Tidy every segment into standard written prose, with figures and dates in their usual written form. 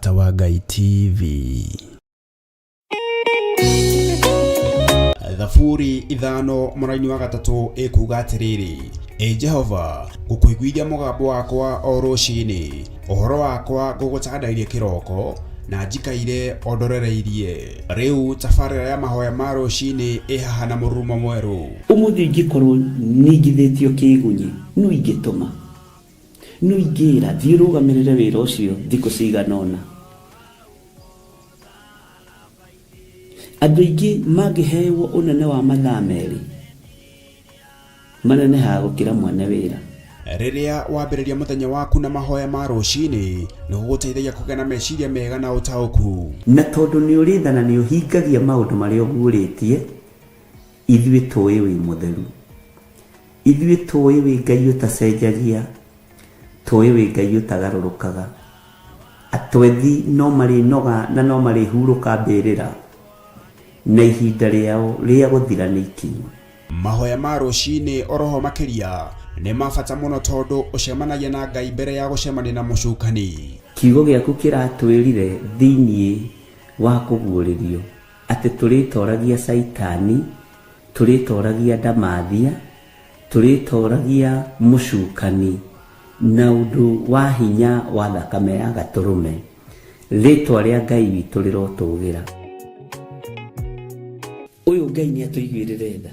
Murata wa Ngai TV. Thaburi ithano mũraini wa gatatũ ĩkuga atĩrĩrĩ: Jehova, ngũkũiguithia mũgambo wakwa o rũciinĩ, ũhoro wakwa ngũgũcandairie kĩroko, na njikaire ondorereirie. Rĩu tabarĩra ya mahoya ma rũciinĩ ĩhaha na mũrurumo mwerũ. Ũmũthĩ ingĩkorwo nĩngithĩtio kĩgunyi, no ingĩtũma, no ingĩra thiĩ rũgamĩrĩre wĩra ũcio thikũ cigana ũna. Andũ aingĩ mangĩheyo ũnene wa mathaa merĩ, manenehaga gũkĩra mwene wĩra. Rĩrĩa wambĩrĩria mũthenya waku na mahoya ma rũciinĩ, nĩgũgũteithagia kũgĩa na meciria mega na ũtaũku. Na tondũ nĩũrĩtha na nĩũhingagia maũndũ marĩa ũguũrĩtie, ithuĩ tũĩ wĩ mũtheru, ithuĩ tũĩ wĩ Ngai ũtacenjagia, tũĩ wĩ Ngai ũtagarũrũkaga. Atwethi no marĩnoga na no marĩhurũka mbĩrĩra, na ihinda rĩao rĩa gũthira nĩ ikinyu. Mahoya ma rũciinĩ oroho makĩria nĩ mabata mũno tondũ ũcemanagia na Ngai mbere ya gũcemania na mũcukani. Kiugo gĩaku kĩratwĩrire thĩiniĩ wa kũguũrĩrio atĩ tũrĩtoragia Saitani, tũrĩtoragia Ndamathia, tũrĩtoragia mũcukani na ũndũ wa hinya wa thakame ya Gatũrũme. Rĩtwa rĩa Ngai witũ rĩrotũgĩra. Ũyũ Ngai nĩatũiguĩrĩre tha.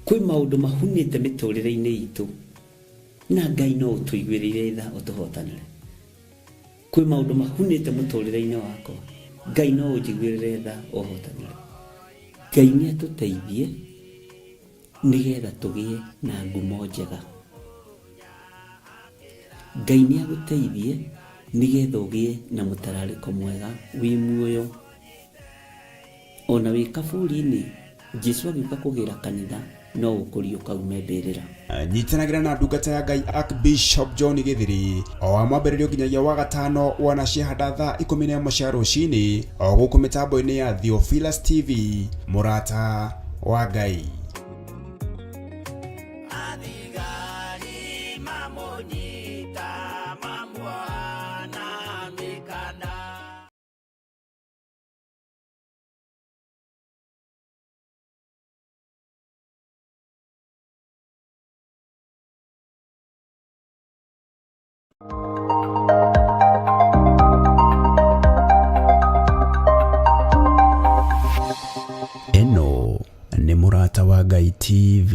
Kwĩ maũndũ mahunĩte mĩtũrĩre-inĩ itũ, na Ngai no ũtũiguĩrĩre tha ũtũhotanĩre. Kwĩ maũndũ mahunĩte mũtũrĩre-inĩ wakwa, Ngai no ũnjiguĩrĩre tha ũhotanĩre. Ngai nĩatũteithie nĩgetha tũgĩe na ngumo njega. Ngai nĩagũteithie nĩgetha ũgĩe na mũtararĩko mwega wĩ muoyo. Ona wĩ kaburi-inĩ, Jesũ agĩũka kũgĩra kanitha, no ũkũrio kaume mbĩrĩra. Nyitanagĩra na ndungata ya Ngai Archbishop John Gĩthiri o wa mwambĩrĩrio nginyagia wa gatano wana ciahanda thaa 11 cia rũciinĩ o gũkũ mĩtambo-inĩ ya Theophilus TV, Murata wa Ngai. Eno nĩ Murata wa Ngai TV.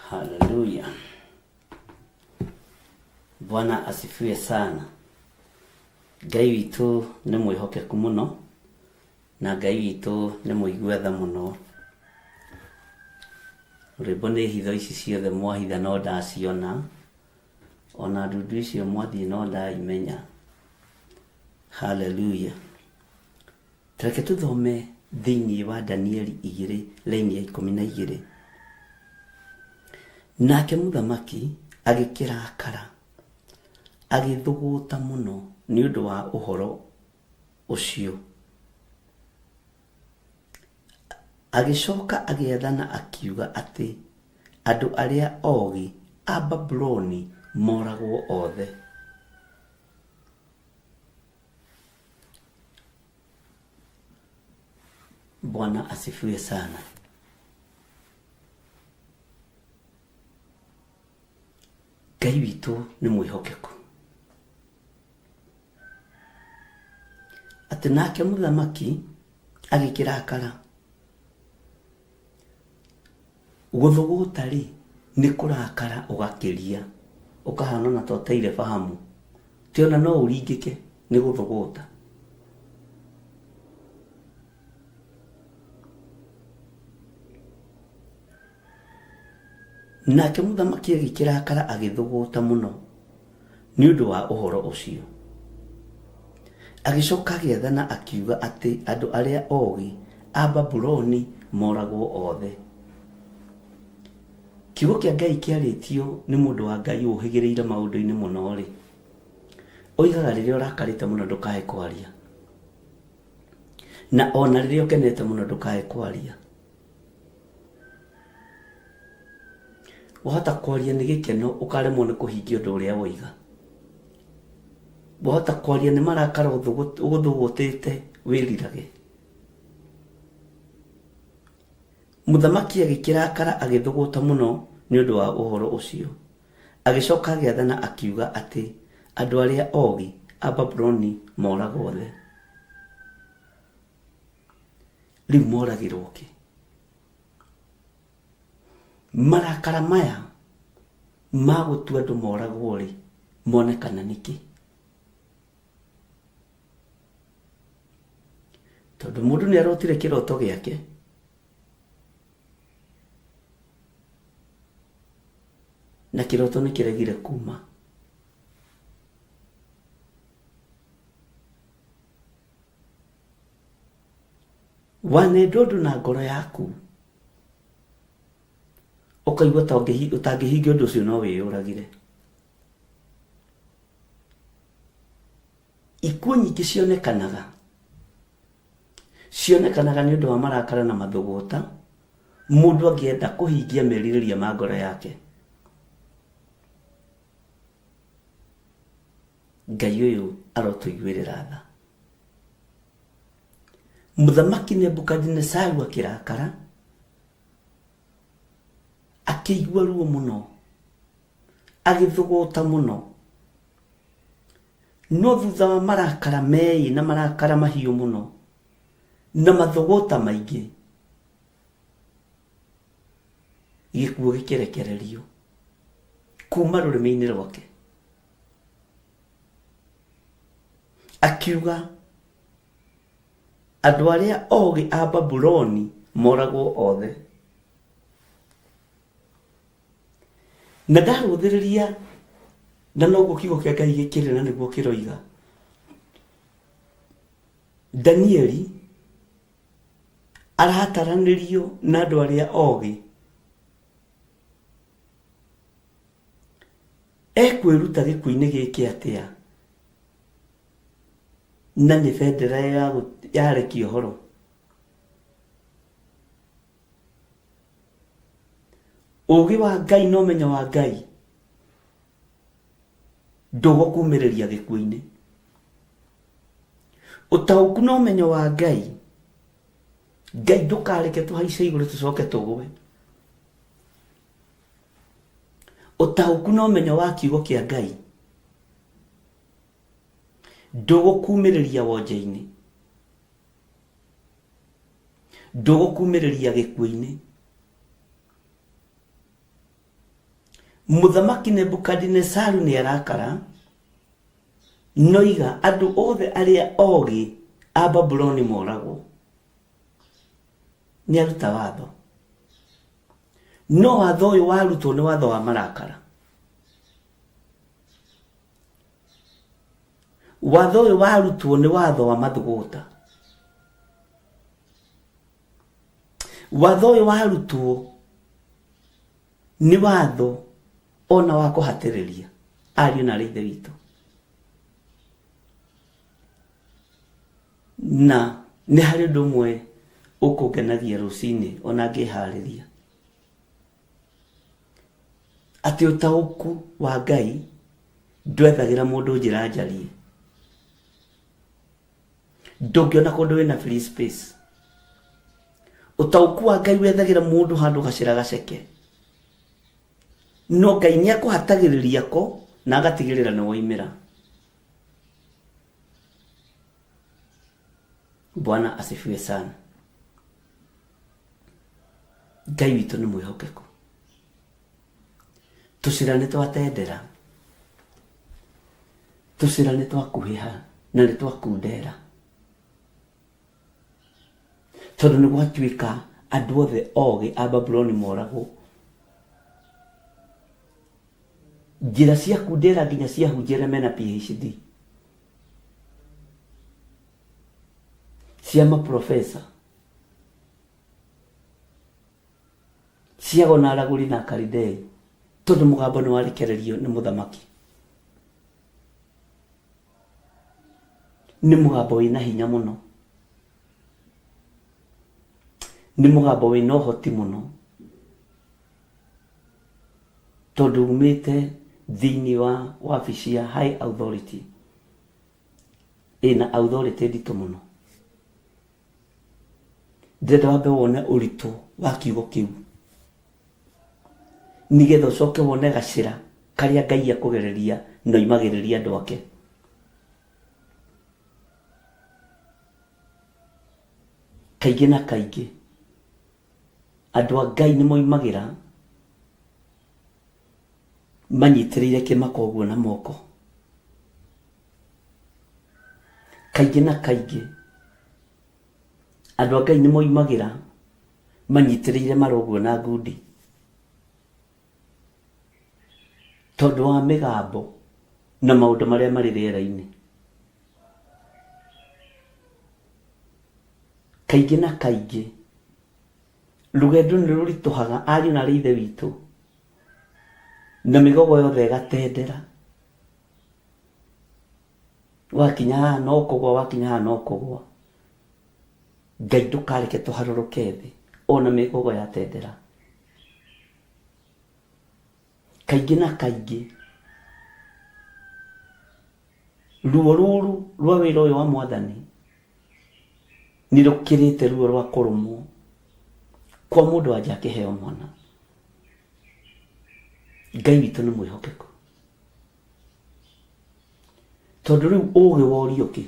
Haleluya. Bwana asifiwe sana. Ngai witũ nĩ mwĩhokeku mũno, na Ngai witũ nĩ mũigua tha mũno. Rwĩmbo nĩ hitho ici ciothe mwahitha no ndaciona, ona ndundu icio mwathiĩ no ndaimenya. Haleluya. Reke tũthome thĩiniĩ wa Danieli 2 raini ya 12. Nake mũthamaki agĩkĩrakara, agĩthũgũta mũno nĩ ũndũ wa ũhoro ũcio. Agĩcoka agĩathana akiuga atĩ andũ arĩa ogĩ a Babuloni moragwo othe. Bwana asifiwe sana. Ngai witũ nĩ mwĩhokeku. Atĩ nake mũthamaki agĩkĩrakara. Gũthũgũta rĩ, nĩ kũrakara ũgakĩria, ũkahana na toteire fahamu. Ti ona no ũringĩke nĩ gũthũgũta. Nake mũthamaki agĩkĩrakara agĩthũgũta mũno nĩ ũndũ wa ũhoro ũcio. Agĩcoka agĩathana akiuga atĩ andũ arĩa ogĩ a Babuloni moragwo othe. Kiugo kĩa Ngai kĩarĩtio nĩ mũndũ wa Ngai ũhĩgĩrĩire maũndũ-inĩ mũno rĩ, oigaga rĩrĩa ũrakarĩte mũno ndũkae kwaria, na ona rĩrĩa ũkenete mũno ndũkae kwaria. Wahota kwaria nĩ gĩkeno ũkaremwo nĩ kũhingia ũndũ ũrĩa woiga. Wahota kwaria nĩ marakara ũgũthũgũtĩte wĩrirage. Mũthamaki agĩkĩrakara agĩthũgũta mũno nĩ ũndũ wa ũhoro ũcio. Agĩcoka agĩathana akiuga atĩ andũ arĩa ogĩ a Babuloni moragwo othe. Rĩu moragĩrwo kĩ? Marakara maya ma gũtua andũ moragwo rĩ, monekana nĩkĩ? Tondũ mũndũ nĩ arotire kĩroto gĩake, na kĩroto nĩ kĩregire kuma. Wanenda ũndũ na ngoro yaku, ũkaigua ta ũtangĩhingia ũndũ ũcio no wĩyũragire. Ikuũ nyingĩ cionekanaga nĩ ũndũ wa marakara na mathũgũta, mũndũ angĩenda kũhingia merirĩria ma ngoro yake. Ngai ũyũ arotũiguĩrĩra tha. Mũthamaki Nebukadinezaru akĩrakara, akĩigua ruo mũno, agĩthũgũta mũno. No thutha wa marakara meĩ na marakara mahiũ mũno na mathũgũta maingĩ, gĩkuũ gĩkĩrekererio kuma rũrĩmĩ-inĩ rwake. Akiuga andũ arĩa ogĩ a Babuloni moragwo othe. Na ndarũthĩrĩria, na noguo kiugo kĩa Ngai gĩkĩrĩ na nĩguo kĩroiga. Danieli arataranĩrio na andũ arĩa ogĩ. Ekwĩruta gĩkuũ-inĩ gĩkĩ atĩa? Na nĩ bendera yarekio ũhoro. Ũgĩ wa Ngai na ũmenyo wa Ngai ndũgũkumĩrĩria gĩkuũ-inĩ. Ũtaũku na ũmenyo wa Ngai, Ngai ndũkareke tũhaice igũrũ tũcoke tũgwe. Ũtaũku na ũmenyo wa kiugo kĩa Ngai ndũgũkumĩrĩria wonje-inĩ, ndũgũkumĩrĩria gĩkuũ-inĩ. Mũthamaki Nebukadinezaru nĩ arakara, noiga andũ othe arĩa ogĩ a Babuloni moragwo. Nĩ aruta watho, no watho ũyũ warutwo nĩ watho wa marakara. Watho ũyũ warutwo nĩ watho wa mathũgũta. Watho ũyũ warutwo nĩ watho ona wa kũhatĩrĩria ariũ na ithe witũ. Na nĩ harĩ ũndũ ũmwe ũkũngenagia rũcinĩ ona ngĩharĩria, atĩ ũtaũku wa Ngai ndwethagĩra mũndũ njĩra njarie. Ndũngĩona kũndũ wĩna free space. Ũtaũku wa Ngai wethagĩra mũndũ handũ gacĩra gaceke. No Ngai nĩ akũhatagĩrĩria ko na agatigĩrĩra nĩ woimĩra. Bwana asifiwe sana. Ngai witũ nĩ mwĩhokeku. Tũcĩra nĩ twatendera, tũcĩra nĩ twakuhĩha na nĩ twakundera. Tondũ nĩ gwatuĩka andũ othe ogĩ a Babuloni moragwo. njĩra ciaku ndĩra nginya ciahunjĩre mena PhD, cia maprofesa, cia gona aragũri na Karidei, tondũ mũgambo nĩ warekererio nĩ mũthamaki. Nĩ mũgambo wĩna hinya mũno, nĩ mũgambo wĩna ũhoti mũno, tondũ umĩte thĩinĩ wa wabici ya high authority, ĩna authority nditũ mũno. Ndĩrenda wambe wone ũritũ wa kiugo kĩu, nĩgetha ũcoke wone gacĩra karĩa Ngai akũgereria na oimagĩrĩria andũ ake. Kaingĩ na kaingĩ andũ a Ngai nĩ moimagĩra manyitĩrĩire kĩmako ũguo na moko. Kaingĩ na kaingĩ andũ a Ngai nĩ moimagĩra manyitĩrĩire maroguo na ngundi, tondũ wa mĩgambo na maũndũ marĩa marĩ rĩera-inĩ. Kaingĩ na kaingĩ rũgendo nĩ rũritũhaga ariũ na ithe witũ, na mĩgogo yothe ĩgatendera. Wakinya haha no kũgwa, wakinya haha no kũgwa. Ngai ndũkareke tũharũrũke thĩ ona mĩgogo yatendera. Kaingĩ na kaingĩ ruo rũrũ rwa wĩra ũyũ wa Mwathani nĩ rũkĩrĩte ruo rwa kũrũmwo kwa mũndũ anja akĩheo mwana. Ngai witũ nĩ mwĩhokeku, tondũ rĩu ũũgĩ wa Ũriũki,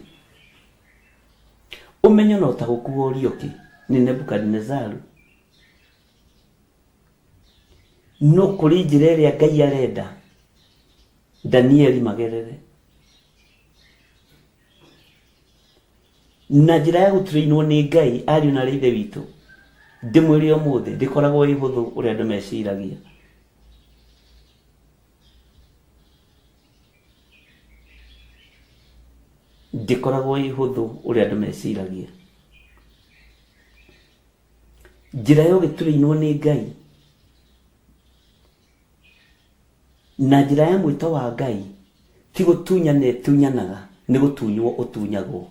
ũmenyo no ta gũkuo Ũriũki nĩ Nebukadinezaru, no kũrĩ njĩra ĩrĩa Ngai arenda Danieli magerere, na njĩra ya gũturĩinwo nĩ Ngai ariũ na ithe witũ. Ndĩmwĩre ũmũthĩ ndĩkoragwo ĩ hũthũ ũrĩa andũ meciragia. Ndĩkoragwo ĩ hũthũ ũrĩa andũ meciragia. Njĩra ya gũturĩinwo nĩ Ngai na njĩra ya mwĩto wa Ngai ti gũtunyana ĩtunyanaga, nĩ gũtunywo ũtunyagwo.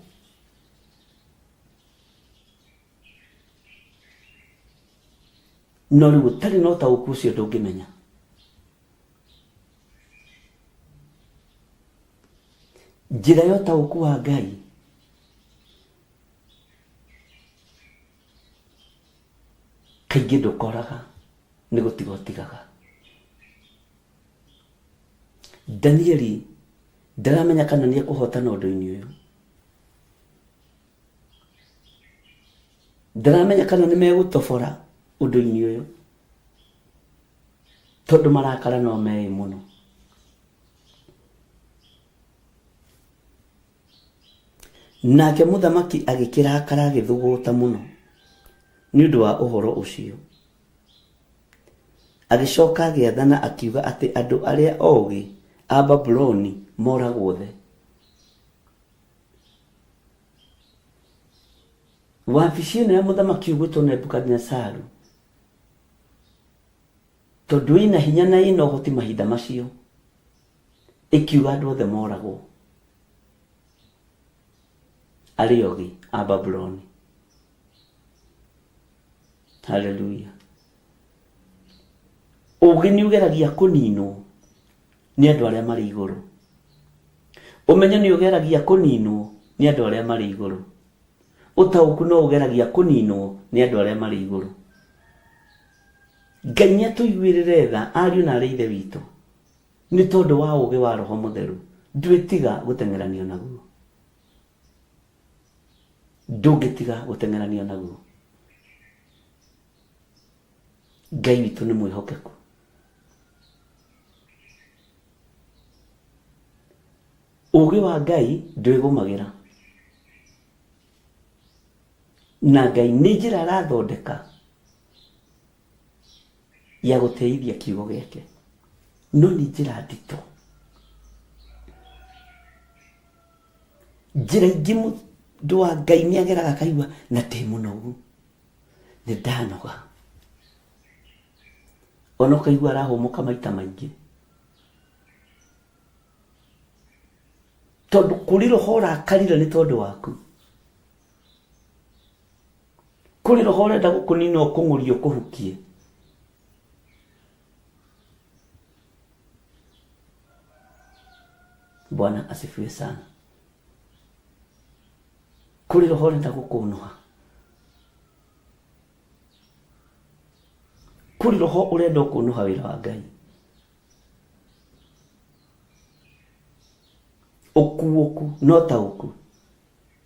No rĩu gũtarĩ na ũtaũku ũcio ndũngĩmenya. Njĩra ya ũtaũku wa Ngai kaingĩ ndũkoraga, nĩ gũtiga ũtigaga. Danieli ndaramenya kana nĩ ekũhotana ũndũ-inĩ ũyũ. Ndaramenya kana nĩ megũtobora ũndũ-inĩ ũyũ, tondũ marakara no meĩ mũno. Nake mũthamaki agĩkĩrakara agĩthũgũta mũno nĩ ũndũ wa ũhoro ũcio. Agĩcoka agĩathana akiuga atĩ andũ arĩa oogĩ a Babuloni moragwo thĩ. Wabici ĩno ya mũthamaki ũgwĩtwo Nebukadinezaru, tondũ ĩna hinya na ĩna ũhoti mahinda macio, ĩkiuga andũ othe moragwo arĩ oogĩ a Babuloni. Haleluya. Ũũgĩ nĩ ũgeragia kũninwo nĩ andũ arĩa marĩ igũrũ. Ũmenyo nĩ ũgeragia kũninwo nĩ andũ arĩa marĩ igũrũ. Ũtaũku no ũgeragia kũninwo nĩ andũ arĩa marĩ igũrũ. Ngai nĩ atũiguĩrĩre tha ariũ na arĩ ithe witũ, nĩ tondũ wa ũũgĩ wa Roho Mũtheru. Ndwĩtiga gũteng'eranio naguo, ndũngĩtiga gũteng'eranio naguo. Ngai witũ nĩ mwĩhokeku. Ũũgĩ wa Ngai ndwĩgũmagĩra, na Ngai nĩ njĩra arathondeka ya gũteithia kiugo gĩake. no nĩ njĩra nditũ. Njĩra ingĩ mũndũ wa Ngai nĩ ageraga akaigua na ndĩ mũnogu, nĩ ndanoga. Ona ũkaigua arahũmũka maita maingĩ, tondũ kũrĩ roho ũrakarire nĩ tondũ waku. Kũrĩ roho ũrenda gũkũnina ũkũng'ũrie ũkũhukie. Bwana asifiwe sana. Kũrĩ roho ũrenda gũkũnũha. Kũrĩ roho ũrenda gũkũnũha wĩra wa Ngai. Ũkuũku no taũku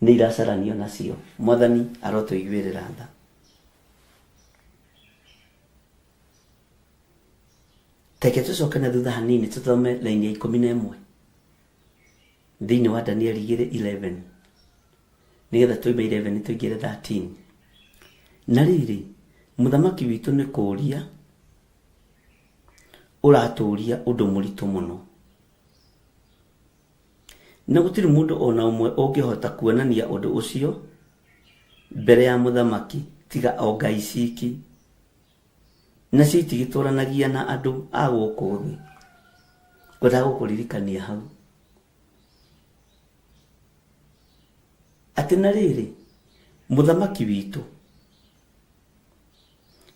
nĩ iracaranio nacio. Mwathani arotũiguĩrĩra tha. Teke tũcoke na thutha hanini tũthome laini ya 11 thĩinĩ wa Danieli 2:11 nĩgetha tũime 11 tũingĩre 13. Na rĩrĩ, mũthamaki witũ nĩ kũũria ũratũũria ũndũ mũritũ mũno, na gũtirĩ mũndũ ona ũmwe ũngĩhota kuonania ũndũ ũcio mbere ya mũthamaki tiga o ngai ciki, na citigĩtũranagia na andũ a gũkũ thĩ. Ngwenda gũkũririkania hau atĩ na rĩrĩ, mũthamaki witũ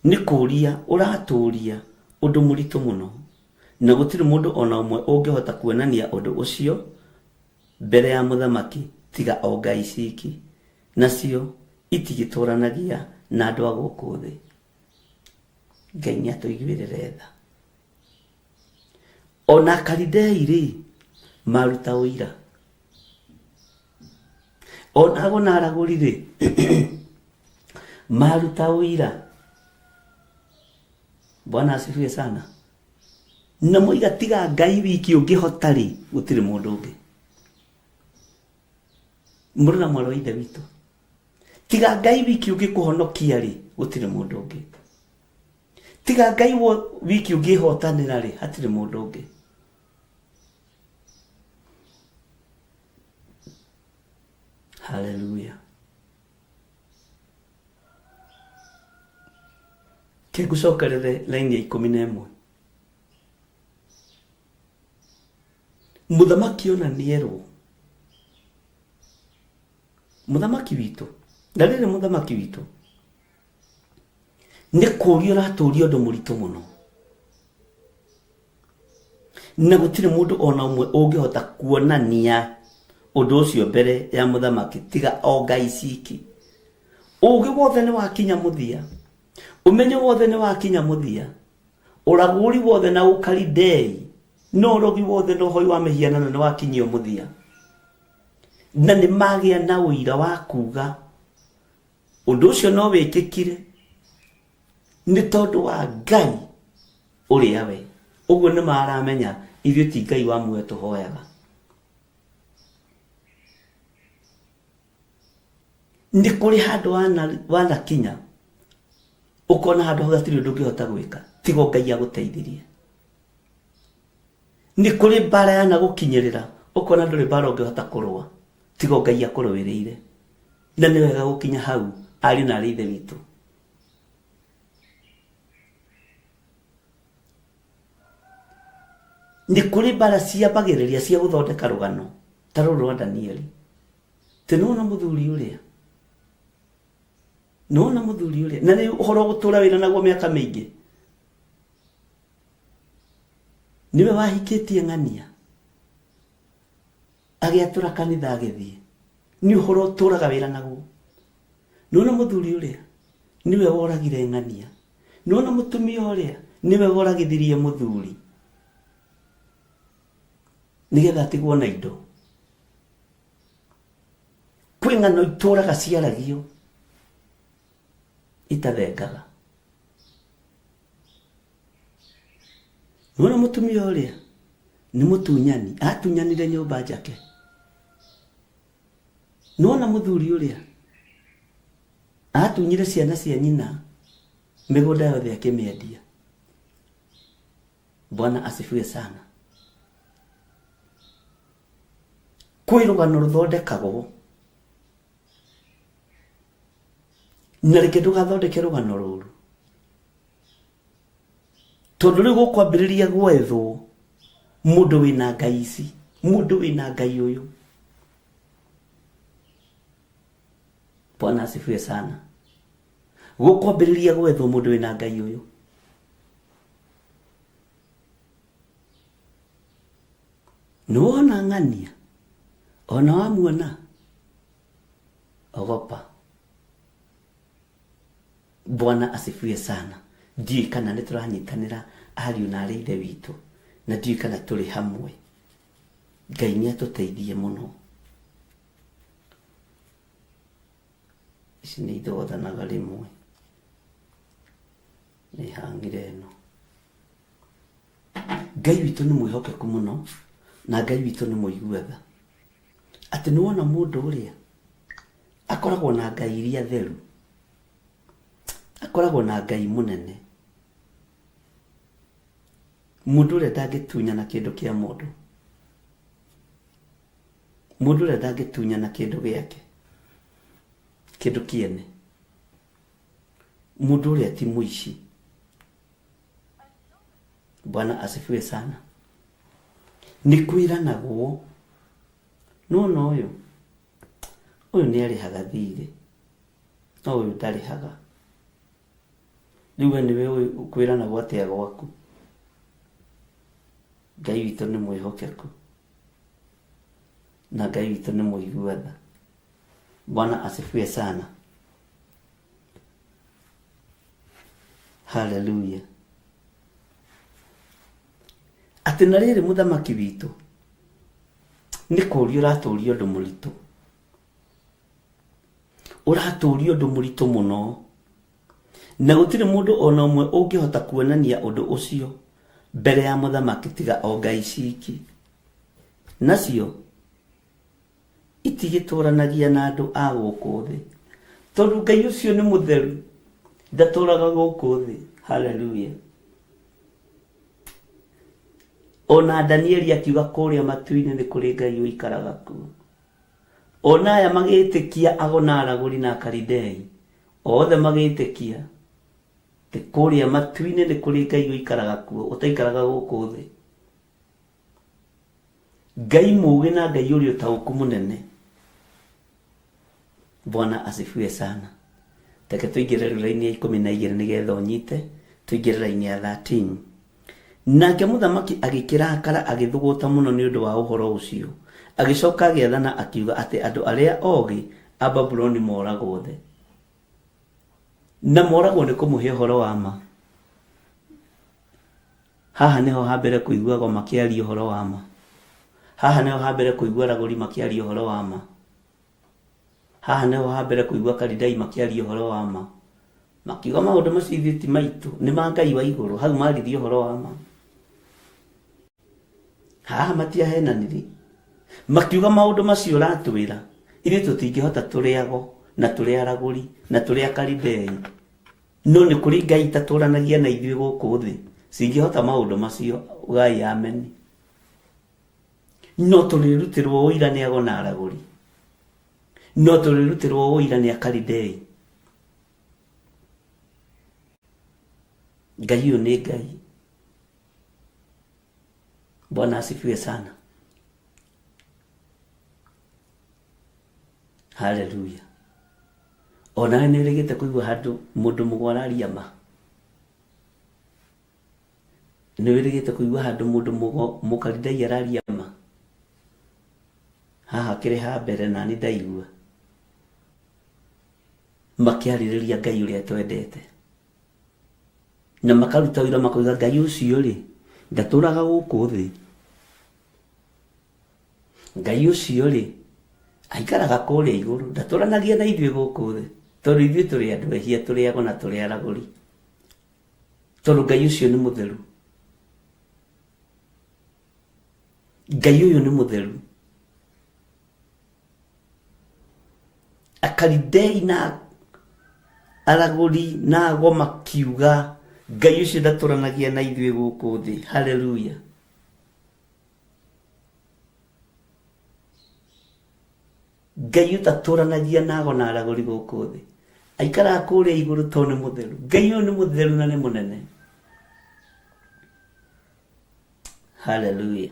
nĩ kũũria ũratũũria ũndũ mũritũ mũno, na gũtirĩ mũndũ ona ũmwe ũngĩhota kuonania ũndũ ũcio mbere ya mũthamaki tiga o ngai ciki, nacio itigĩtũranagia na andũ a gũkũ thĩ. Ngai nĩ atũiguĩrĩre tha. Ona Akalidei maruta ũira, ona ago na aragũri maruta ũira. Bwana asifiwe sana. Na moiga tiga Ngai wiki ũngĩhota rĩ, gũtirĩ mũndũ ũngĩ. Mũrũ na mwarĩ wa ithe witũ, tiga Ngai wiki ũngĩkũhonokia rĩ, gũtirĩ mũndũ ũngĩ. Tiga Ngai wiki ũngĩhotanĩra rĩ, hatirĩ mũndũ ũngĩ. Hallelujah. Kĩngũcokerere laini ya 11. Mũthamaki ona nĩerwo, mũthamaki witũ, na rĩrĩ mũthamaki witũ nĩ kũũria ũratũũria ũndũ mũritũ mũno, na gũtirĩ mũndũ ona ũmwe ũngĩhota kuonania ũndũ ũcio mbere ya mũthamaki tiga o ngai ciki. Ũũgĩ wothe nĩ wakinya mũthia, ũmenyo wothe nĩ wakinya mũthia, ũragũri wothe na Ukalidei no ũrogi wothe na ũhoi wa mĩhianano nĩ wakinyio mũthia, na nĩ magĩa na ũira wa kuuga ũndũ ũcio no wĩkĩkire nĩ tondũ wa Ngai ũrĩa we. Ũguo nĩ maramenya ithuĩ ti Ngai wa muoyo tũhoyaga. Nĩ kũrĩ handũ wanakinya ũkona handũ hau hatirĩ ũndũ ũngĩhota gwĩka tiga Ngai agũteithirie. Nĩ kũrĩ mbara yanagũkinyĩrĩra ũkona ndũrĩ mbara ũngĩhota kũrũa tiga Ngai akũrũĩrĩire. Na nĩ wega gũkinya hau, ariũ na aarĩ a ithe witũ. Nĩ kũrĩ mbara ciambagĩrĩria cia gũthondeka rũgano ta rũrũ rwa Danieli. Tĩnona mũthuri ũrĩa, nona mũthuri ũrĩa, na nĩ ũhoro gũtũra wĩra naguo mĩaka mĩingĩ. Niwe wahikĩtie ng'ania agĩatũra kanitha agĩthiĩ, nĩ ũhoro ũtũraga wĩra naguo. Nona mũthuri ũrĩa niwe woragire ng'ania, nona mũtumia ũrĩa niwe woragithirie mũthuri nĩgetha atigwo na indo. Kwĩ ng'ano itũraga ciaragio itathengaga. Nona mũtumia ũrĩa nĩ mũtunyani, atunyanire nyũmba njake. Nona mũthuri ũrĩa atunyire ciana cia nyina mĩgũnda yothe akĩmĩendia. Bwana asifiwe sana. Kwĩ rũgano rũthondekagwo, na reke ndũgathondeke rũgano rũrũ, tondũ rĩu gũkwambĩrĩria gwethwo mũndũ wĩna ngai ici, mũndũ wĩna ngai ũyũ. Bwana asifiwe sana. Gũkwambĩrĩria gwethwo mũndũ wĩna ngai ũyũ. Nĩwona ng'ania, ona wamuona, ogopa. Bwana asifiwe sana. Ndiũĩ kana nĩ tũranyitanĩra ariũ na arĩ ithe witũ, na ndiũĩ kana tũrĩ hamwe. Ngai nĩ atũteithie mũno. Ici nĩ ithothanaga rĩmwe. Nĩ hangire ĩno. Ngai witũ nĩ mwĩhokeku mũno, na Ngai witũ nĩ mũigua-tha. Atĩ nĩwona mũndũ ũrĩa akoragwo na ngai iria theru, akoragwo na ngai mũnene, mũndũ ũrĩa ndangĩtunyana kĩndũ kĩa mũndũ, mũndũ ũrĩa ndangĩtunyana kĩndũ gĩake, kĩndũ kĩene, mũndũ ũrĩa ti mũici. Bwana asifiwe sana. Nĩ kwĩranagwo, nona ũyũ nĩ arĩhaga thirĩ, no ũyũ ndarĩhaga. Rĩu we nĩwe kwĩranagwo atĩa gwaku. Ngai witũ nĩ mwĩhokeku, na Ngai witũ nĩ mũigua-tha. Bwana asifiwe sana. Hallelujah. Atĩ na rĩrĩ mũthamaki witũ nĩ kũũrio ũratũũrio ũndũ mũritũ, ũratũũrio ũndũ mũritũ mũno, na gũtirĩ mũndũ ona ũmwe ũngĩhota kuonania ũndũ ũcio mbere ya mũthamaki tiga o ngai ciki. Nacio itigĩtũranagia na andũ a gũkũ thĩ, tondũ Ngai ũcio nĩ mũtheru, ndatũraga gũkũ thĩ. Hallelujah. Ona Danieli akiuga kũrĩa matu-inĩ nĩ kũrĩ Ngai ũikaraga kuo. Ona aya magĩtĩkia ago na aragũri na Akalidei, othe magĩtĩkia atĩ kũrĩa matu-inĩ nĩ kũrĩ Ngai ũikaraga kuo, ũtaikaraga gũkũ thĩ. Ngai mũũgĩ na Ngai ũrĩa ũtaũku mũnene. Bwana asifiwe sana. Teke tũingĩre raini ya 12 nĩgetha ũnyite, tũingĩre raini ya 13. Nake mũthamaki agĩkĩrakara agĩthũgũta mũno nĩ ũndũ wa ũhoro ũcio. Agĩcoka agĩathana akiuga atĩ andũ arĩa ogĩ a Babuloni moragwo thĩ. Na moragwo nĩ kũmũhe ũhoro wa ma. Haha nĩho hambere kũiguagwo makĩaria ũhoro wa ma. Haha nĩho hambere kũigua aragũri makĩaria ũhoro wa ma. Haha nĩho hambere kũigua Akalidei makĩaria ũhoro wa ma. Makiuga maũndũ macio ti maitũ, nĩ ma Ngai wa igũrũ, hau maririe ũhoro wa ma. Haha matiahenanirie. Makiuga maũndũ macio ũratwĩra, ithuĩ tũtingĩhota tũrĩ ago, na tũrĩ aragũri, na tũrĩ Akalidei. No nĩ kũrĩ Ngai itatũranagia na ithuĩ gũkũ thĩ, cingĩhota maũndũ macio. Ngai ameni. No tũrĩrutĩrwo ũira nĩ ago na aragũri, no tũrĩrutĩrwo ũira nĩ Akalidei. Ngai ũyũ nĩ Ngai. Bwana asifiwe sana. Hallelujah. Ona nĩ rĩgĩte kũigua handũ mũndũ mũgwa araria ma. Nĩ rĩgĩte kũigua handũ mũndũ Mũkalidei araria ma. Haha kĩrĩ ha mbere na nĩ ndaigua makĩarĩrĩria Ngai ũrĩa twendete, na makaruta wĩra makoiga Ngai ũcio rĩ ndatũraga gũkũ thĩ. Ngai ũcio rĩ aikaraga kũrĩa igũrũ, ndatũranagia na ithuĩ gũkũ thĩ, tondũ ithuĩ tũrĩ andũ ehia, tũrĩ ago na tũrĩ aragũri, tondũ Ngai ũcio nĩ mũtheru. Ngai ũyũ nĩ mũtheru. Akalidei na aragũri na ago makiuga Ngai ucio ndaturanagia na ithuĩ gũkũ thĩ. Haleluya. Ngai ũtaturanagia nago na aragũri gũkũ thĩ. Aikaraga kũrĩa igũrũ tondũ nĩ mũtheru. Ngai ũyũ nĩ mũtheru na nĩ mũnene. Haleluya.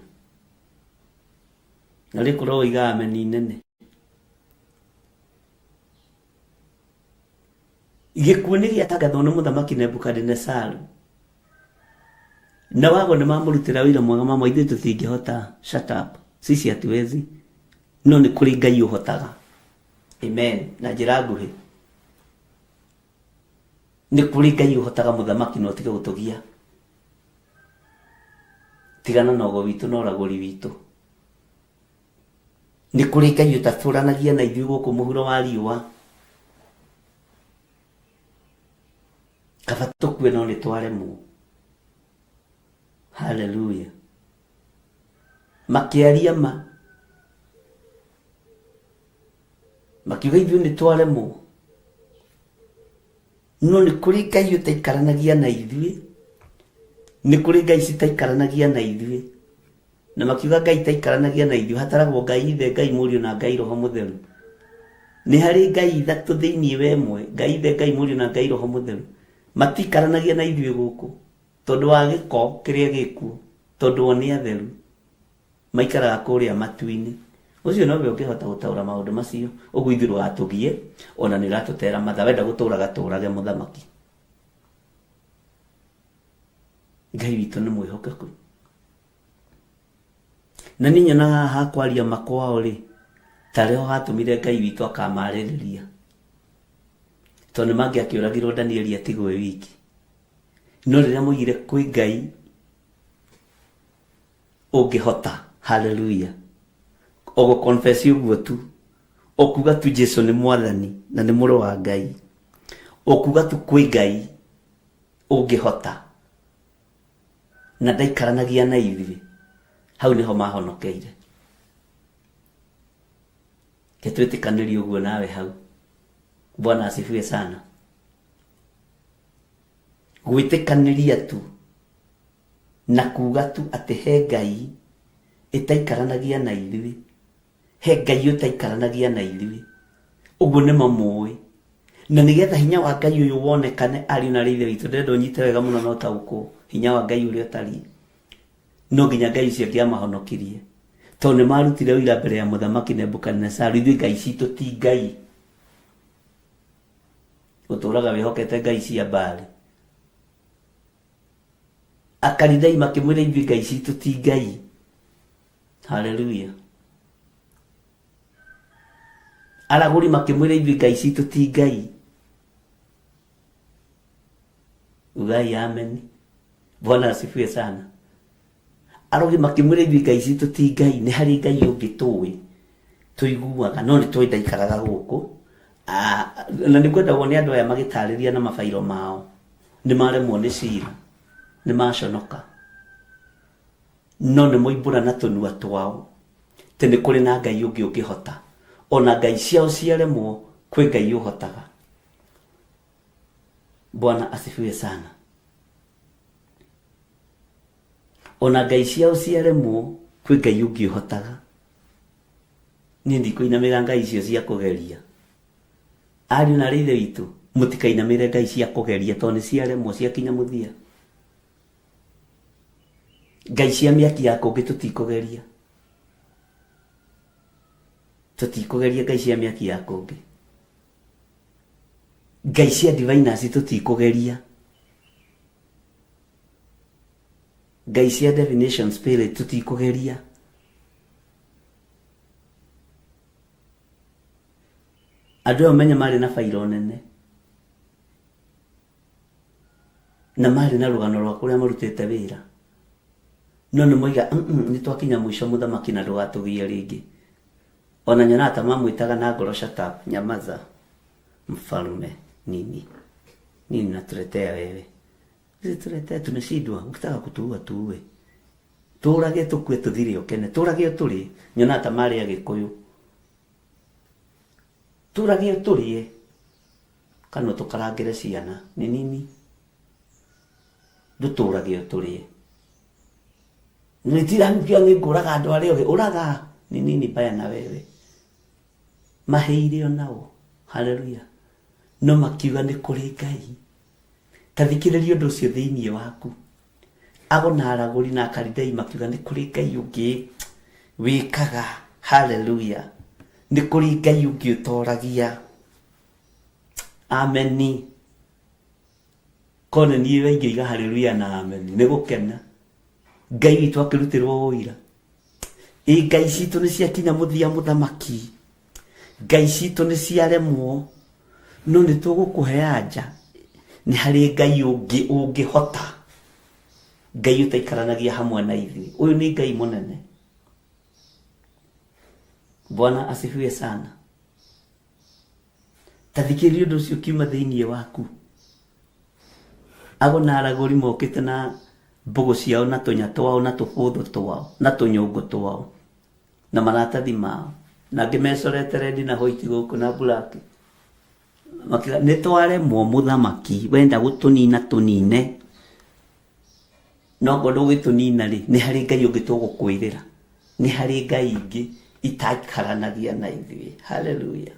Na rĩu korwo ũigaga ameni nene. Gĩkuũ nĩ gĩatangathwo nĩ mũthamaki Nebukadinezaru. Na wago nĩ mamũrutĩra wĩra mwega mamwe, ithuĩ tũtingĩhota. Shut up. Sisi hatuwezi. No nĩ kũrĩ Ngai ũhotaga. Amen. Na njĩra nguhĩ. Nĩ kũrĩ Ngai ũhotaga mũthamaki, no tige gũtũgia. Tigana na ũgo witũ na ũragũri witũ. Nĩ kũrĩ Ngai ũtatũranagia na ithuĩ gũkũ mũhuro wa riũa. Kaba tũkue no nĩ twaremwo. Haleluya. Makĩaria ma. Makiuga ithuĩ nĩ twaremwo. No nĩ kũrĩ Ngai ũtaikaranagia na ithuĩ. Nĩ kũrĩ Ngai citaikaranagia na ithuĩ. Na makiuga Ngai taikaranagia na ithuĩ, hataragwo Ngai Ithe, Ngai Mũriũ na Ngai Roho Mũtheru. Nĩ harĩ Ngai ithatũ thĩinĩ we mwe, Ngai Ithe, Ngai Mũriũ na Ngai Roho Mũtheru. Matikaranagia na ithuĩ gũkũ tondũ wa gĩko kĩrĩa gĩkuo, tondũ o nĩ atheru. Maikaraga kũrĩa matu-inĩ. Ũcio nowe ũngĩhota gũtaũra maũndũ macio. Ũguo ithuĩ ndũgatũgie, ona nĩ ũratũtera matha. Wenda gũtũũraga tũũrage mũthamaki. Ngai witũ nĩ mwĩhokeku. Na niĩ nyonaga haha kwaria makwao rĩ, tarĩho hatũmire Ngai witũ akamarĩrĩria. Tondũ mangĩakĩũragirwo Danieli atigwo e wiki. No rĩrĩa moigire kwĩ Ngai ũngĩhota. Haleluya. Ogo confess ũguo tu. Okuga tu Jesu nĩ mwathani na nĩ mũrũ wa Ngai. Okuga tu kwĩ Ngai ũngĩhota. Na ndaikaranagia na ithuĩ. Hau niho mahonokeire. Ketwĩtĩkanĩrie ũguo nawe hau. Bwana asifiwe sana. Gwĩtĩkanĩria tu na kuga tu atĩ he Ngai ĩtaikaranagia na ithuĩ. He Ngai ũtaikaranagia na ithuĩ. Ũguo nĩ mamũĩ. Na nĩgetha hinya wa Ngai ũyũ wonekane ariũ na Ithe witũ, ndĩrenda ũnyite wega mũno na ũtaũkwo hinya wa Ngai ũrĩa ũtariĩ. No nginya Ngai ũcio angĩamahonokirie. Tondũ nĩ marutire ũira mbere ya mũthamaki Nebukadinezaru. Ithuĩ Ngai citũ ti Ngai. Ũtũũraga wĩhokete ngai cia Baali. Akalidai makĩmwĩra ithuĩ Ngai citũ ti Ngai. Haleluya. Aragũri makĩmwĩra ithuĩ Ngai citũ ti Ngai. Ugai amen. Bwana asifiwe sana. Arogi makĩmwĩra ithuĩ Ngai citũ ti Ngai. Nĩ harĩ Ngai ũngĩ tũĩ tũiguaga, no nĩ tũĩ ndaikaraga gũkũ. Na nĩ kwenda wone andũ aya magĩtarĩria na mabairo mao. Nĩ maremwo nĩ cira. Nĩ maconoka. No nĩ moimbũra na tũnua twao. Tĩ nĩ kũrĩ na Ngai ũngĩ ũngĩhota. Ona ngai ciao ciaremwo, kwĩ Ngai ũhotaga. Bwana asifiwe sana. Ona ngai ciao ciaremwo, kwĩ Ngai ũngĩ ũhotaga. Niĩ ndikũinamĩra ngai icio cia kũgeria. Ariũ na Ithe witũ, mũtikainamĩre ngai cia kũgeria tondũ nĩ ciaremwo ciakinya mũthia. Ngai cia mĩaki ya kũngĩ tũtikũgeria. Tũtikũgeria ngai cia mĩaki ya kũngĩ. Ngai cia diviners tũtikũgeria. Ngai cia divination spirit tũtikũgeria. Andũ amenya marĩ na fairo nene. Na marĩ na rũgano rwa kũrĩa marutĩte wĩra. No nĩ moiga nĩ twakinya mũico mũthamaki na ndũgatũgie rĩngĩ. Ona nyona ta mamwĩtaga na ngoro shut up, nyamaza mfalme nini. Nini natuletea wewe? Sisi tuletea tumeshindwa, ukitaka kutuua tuue. Tũrage tũkue tũthire ũkene, tũrage ũtũrie. Nyona ta marĩ Agĩkũyũ. Tũrage ũtũrie. Kana tũkarangĩre ciana, nĩ nini. duturage uturie nitira mpia ngikuraga andu aria oge uraga ni nini baya na wewe maheire onao. Haleluya. No makiuga ni kuri Ngai. Tathikiriria undu ucio thiini waku. Ago na araguri na Akalidai makiuga ni kuri Ngai ungi wikaga. Haleluya. Ni kuri Ngai ungi utoragia. Ameni. Kone ni wengi iga haleluya na ameni. Ni gukena. Ngai witu akirutirwo wira. Ngai citu ni ciakinya muthia muthamaki. Ngai citu ni ciaremwo. No ni tugukuhe anja. Ni hari Ngai ungi hota. Ngai utaikaranagia hamwe na ithuĩ. Uyu ni Ngai munene. Bwana asifiwe sana. Tathikĩrĩria ũndũ ũcio kiuma thĩinĩ waku. Ago na aragũri mokĩte na mbogo ciao na tũnya twao na tũbũthũ twao na tũnyũngũ twao na maratathi mao na ngĩmecorete rendi na white gũkũ na black. Makiga nĩ twaremwo mũthamaki wenda gũtũnina tũnine. No ngondo gĩtũnina rĩ nĩ harĩ Ngai ũngĩ tũgũkwĩrĩra. Nĩ harĩ Ngai ingĩ itakaranagia na ithuĩ. Haleluya.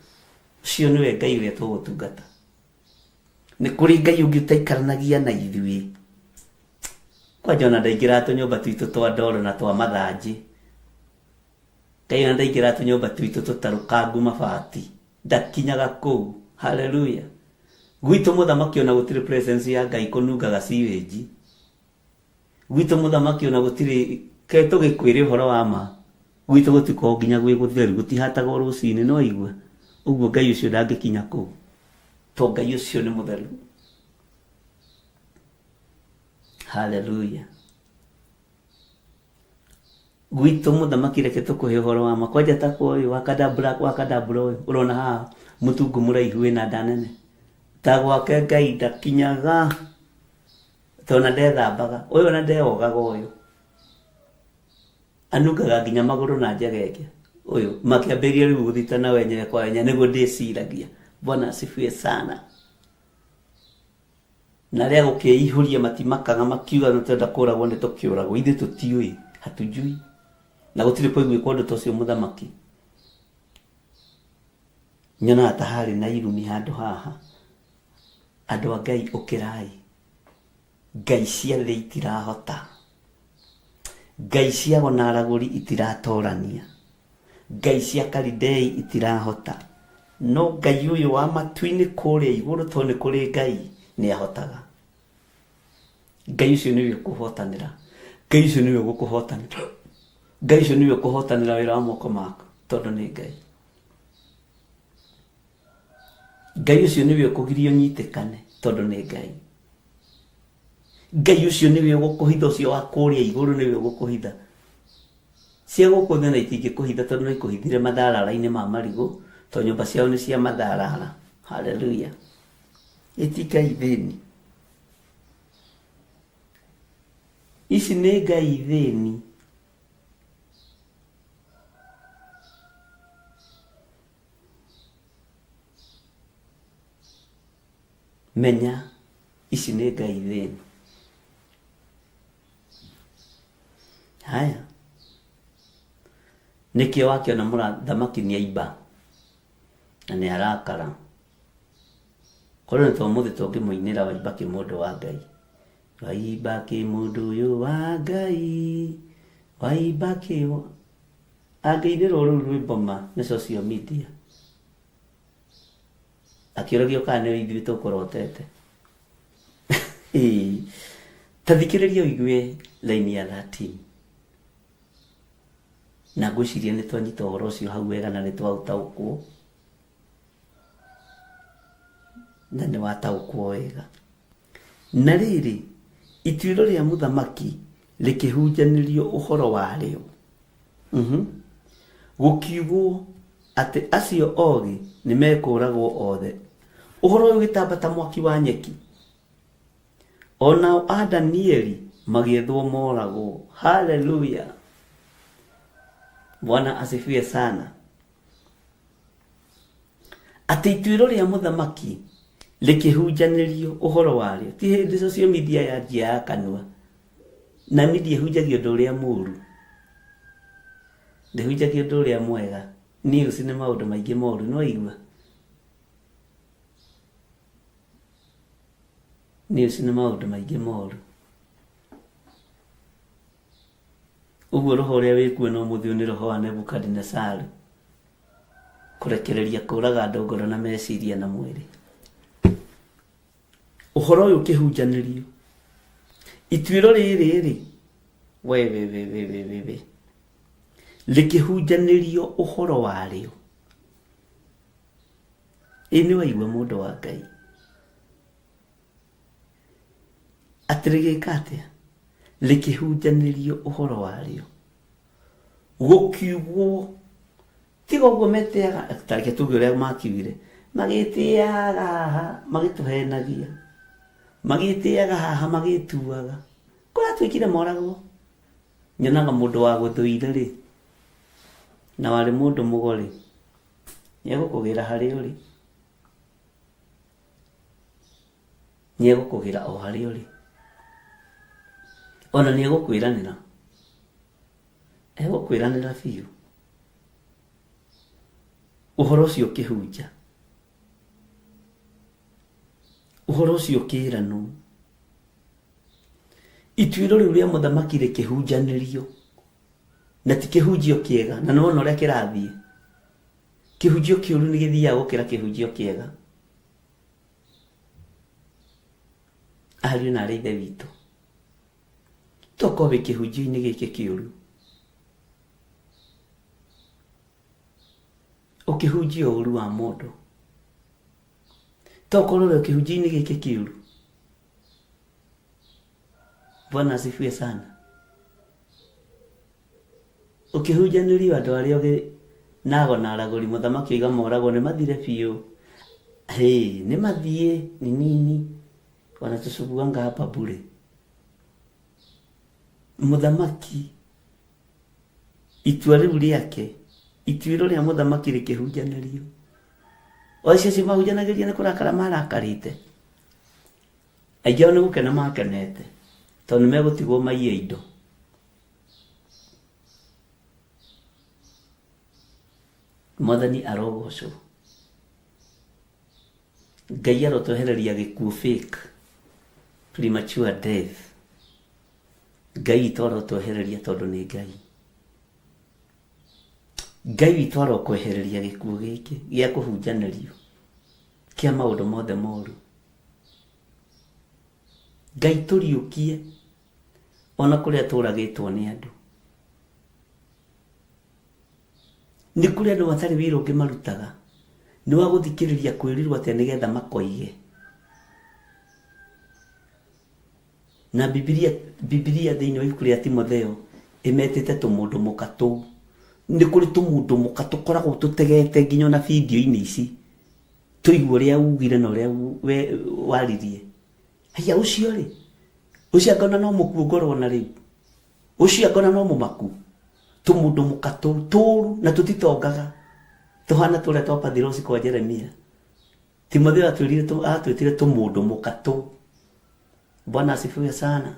Ucio nĩwe Ngai ũrĩa tũgũtungata. Nĩ kũrĩ Ngai ũngĩ utakaranagia na ithuĩ. Kwanja ona ndaingĩra tũnyũmba twitũ twa ndoro na twa mathanjĩ. Ngai ona ndaingĩra tũnyũmba twitũ tũtarũkangu mabati. Ndakinyaga kũu. Haleluya. Gwitũ mũthamaki ona gũtirĩ presence ya Ngai kũnungaga sewage. Gwitũ mũthamaki ona gũtirĩ ke tũgĩkwĩre ũhoro wa ma. Gwitũ gũtiko nginya gwĩ gũtheru gũtihataga rũcinĩ no igwe. Ũguo Ngai ũcio ndangĩkinya kũu. To Ngai ũcio nĩ mũtheru. Haleluya. Gwitũ mũthamaki reke tũkũhe ũhoro wa ma. Kwanja ta kũyũ wakadabra ũyũ ũrona haha mũtungu mũraihu wĩna nda nene. Ta gwake Ngai ndakinyaga. Tona ndethambaga. Ũyũ ona ndeogaga ũyũ. Anungaga nginya magũrũ na njegeke. Ũyũ makĩambĩrĩria rĩu gũthitana wenyewe kwa wenyewe nĩguo ndĩciragia. Bwana asifiwe sana. Na rĩa gũkĩihũria matimakaga makiuga nĩtwenda kũragwo nĩ tũkĩũragwo. Ithuĩ tũtiũĩ. Hatujui. Na gũtirĩ kũigua ũndũ ta ũcio mũthamaki. Nyona ta harĩ na irumi handũ haha. Andũ a Ngai ũkĩrai. Ngai cia thĩ itirahota. Ngai cia gona aragũri itiratorania. Ngai cia Akalidai itirahota. No Ngai ũyũ wa matu-inĩ kũrĩa igũrũ to nĩ kũrĩ Ngai nĩ ahotaga. Ngai ũcio nĩwe ũkũhotanĩra. Ngai ũcio nĩwe ũgũkũhotanĩra. Ngai ũcio nĩwe ũkũhotanĩra wĩra wa moko maku tondũ nĩ Ngai. Ngai ũcio nĩwe ũkũgiria ũnyitĩkane tondũ nĩ Ngai. Ngai ũcio nĩwe ũgũkũhitha ũcio wa kũrĩa igũrũ nĩwe ũgũkũhitha. Cia gũkũ thĩ na itingĩkũhitha tondũ no ikũhithire matharara-inĩ ma marigũ to nyũmba ciao nĩ cia matharara. Haleluya. Ĩti Ngai thĩni. Ici nĩ Ngai thĩni. Menya ici nĩ Ngai thĩni. Haya. Nikio wakiona mũthamaki nĩ aimba. Na nĩ arakara. Korwo nĩ tũmũthĩ tũngĩmũinĩra waimba kĩmũndũ wa Ngai. Waimba kĩmũndũ ũyũ wa Ngai. Waimba kĩmũndũ. Angĩinĩrwo rũu rwĩmbo ma nĩ social media. Akĩũragio kana nĩ ithuĩ tũkũrotete. Tathikĩrĩria ũigue laini ya 13. Na ngwĩciria nĩ twanyita ũhoro ũcio hau wega na nĩ twaũtaũkwo. Na nĩ wataũkwo wega. Na rĩrĩ, ituĩro rĩa mũthamaki rĩkĩhunjanĩrio ũhoro warĩo. Gũkiugwo atĩ acio ogĩ nĩ mekũragwo othe. Ũhoro ũyũ gĩtamba ta mwaki wa nyeki. Onao a Danieli magĩethwo moragwo. Haleluya. Bwana asifiwe sana. Atĩ ituĩro rĩa mũthamaki likihunjanĩrio ũhoro warĩo. Ti hĩndĩ social media yanjia ya kanua, na media ĩhunjagia ũndũ ũrĩa mũũru, ndĩhunjagia ũndũ ũrĩa mwega. News nĩ maũndũ maingĩ moru, no igua news nĩ maũndũ maingĩ moru. Ũguo roho ũrĩa wĩkuo no mũthio nĩ roho wa Nebukadnezaru, kũrekereria kũraga andũ ngoro na meciria na mwĩrĩ. Ũhoro ũyũ ũkĩhunjanĩrio, ituĩro rĩrĩ we likihunjanĩrio ũhoro warĩo. Nĩ waigua mũndũ wa Ngai atĩrĩgĩka atĩa? Likihunjanĩrio ũhoro warĩo, gũkiugwo tiga ũguo meteaga, tareke tuge ũrĩa makiugire, magĩtĩaga haha magĩtũhenagia, magĩtĩaga haha magĩtuaga, kũratwĩkire moragwo. Nyonaga mũndũ wa gũthũire rĩ, na warĩ mũndũ mũgore, nĩegũkũgĩra harĩa ũrĩ, nĩegũkũgĩra o harĩa ũrĩ, ona nĩegũkwĩranĩra, egũkwĩranĩra biũ. Ũhoro ũcio ũkĩhunja, ũhoro ũcio ũkĩĩranwo, ituĩro rĩu rĩa mũthamaki rĩkĩhunjanĩrio, na ti kĩhunjio kĩega. Na nĩwona ũrĩa kĩrathiĩ, kĩhunjio kĩũru nĩ gĩthiaga gũkĩra kĩhunjio kĩega. Ariũ na aithe witũ, tokorwo wĩ kĩhunjio-inĩ gĩkĩ kĩũru, ũkĩhunjia ũũru wa mũndũ, tokorwo wĩ kĩhunjio-inĩ gĩkĩ kĩũru. Bwana asifiwe sana. Ukihunjanĩrio andũ arĩa nago na aragũri, mũthamaki oiga moragwo nĩ mathire biũ. Nĩ mathiĩ ni nini, wanatusumbua hapa bure. Mũthamaki itua rĩu rĩake, ituĩro rĩa mũthamaki rĩkĩhunjanĩrio, o icio ci mahunjanagĩria nĩ kũrakara marakarĩte. Aingĩ ao nĩ gũkena makenete, tondũ nĩ megũtigwo maiye indo. Mwathani arogocwo. Ngai arotwehereria gĩkuũ fake, premature death. Ngai witũ arotwehereria tondũ nĩ Ngai. Ngai witũ arokwehereria gĩkuũ gĩkĩ gĩa kũhunjanĩrio kĩa maũndũ mothe moru. Ngai tũriũkie ona kũrĩa tũragĩtwo nĩ andũ. Nĩ kũrĩ andũ matarĩ wĩra ũngĩ marutaga, nĩ wa gũthikĩrĩria kwĩrirwo atĩa nĩgetha makoige. Na Bibilia thĩinĩ wa ibuku rĩa Timotheo ĩmetĩte tũmũndũ mũka tũu. Nĩ kũrĩ tũmũndũ mũka tũkoragwo tũtegete nginya na video-inĩ ici, tũigua ũrĩa ugire na ũrĩa waririe. Haya ũcio rĩ, ũcio akona no mũkuo ngorwo na rĩu, ũcio akona no mũmaku. Tũmũndũ mũka tũru na tũtitongaga, tũhana tũrĩa twa Pathirosi kwa Jeremia. Timotheo atwĩtire tũmũndũ mũka tũu. Bwana asifiwe sana.